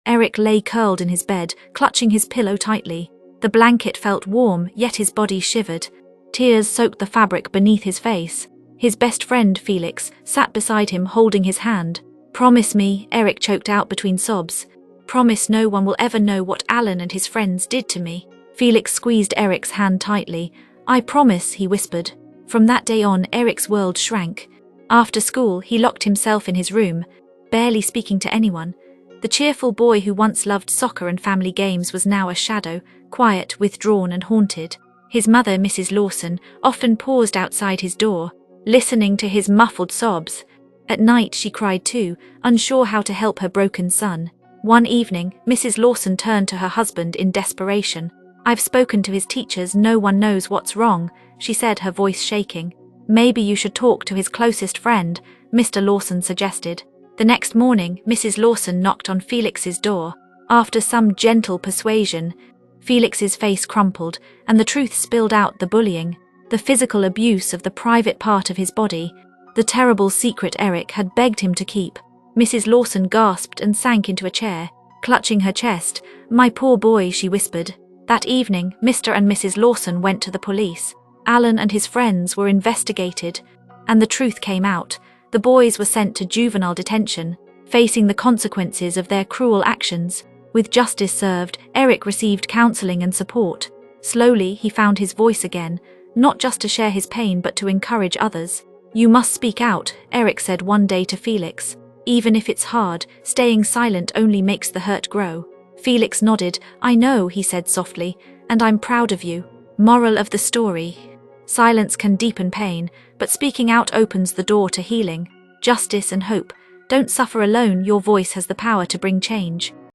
Eric lay curled in his bed, clutching his pillow tightly. The blanket felt warm, yet his body shivered. Tears soaked the fabric beneath his face. His best friend, Felix, sat beside him holding his hand. "Promise me," Eric choked out between sobs. "Promise no one will ever know what Alan and his friends did to me." Felix squeezed Eric's hand tightly. "I promise," he whispered. From that day on, Eric's world shrank. After school, he locked himself in his room, barely speaking to anyone. The cheerful boy who once loved soccer and family games was now a shadow, quiet, withdrawn and haunted. His mother, Mrs. Lawson, often paused outside his door, listening to his muffled sobs. At night she cried too, unsure how to help her broken son. One evening, Mrs. Lawson turned to her husband in desperation. "I've spoken to his teachers, no one knows what's wrong," she said, her voice shaking. "Maybe you should talk to his closest friend," Mr. Lawson suggested. The next morning, Mrs. Lawson knocked on Felix's door. After some gentle persuasion, Felix's face crumpled, and the truth spilled out: the bullying, the physical abuse of the private part of his body, the terrible secret Eric had begged him to keep. Mrs. Lawson gasped and sank into a chair, clutching her chest. "My poor boy," she whispered. That evening, Mr. and Mrs. Lawson went to the police. Alan and his friends were investigated, and the truth came out. The boys were sent to juvenile detention, facing the consequences of their cruel actions. With justice served, Eric received counseling and support. Slowly, he found his voice again, not just to share his pain but to encourage others. "You must speak out," Eric said one day to Felix. "Even if it's hard, staying silent only makes the hurt grow." Felix nodded. "I know," he said softly, "and I'm proud of you." Moral of the story: silence can deepen pain, but speaking out opens the door to healing, justice and hope. Don't suffer alone, your voice has the power to bring change.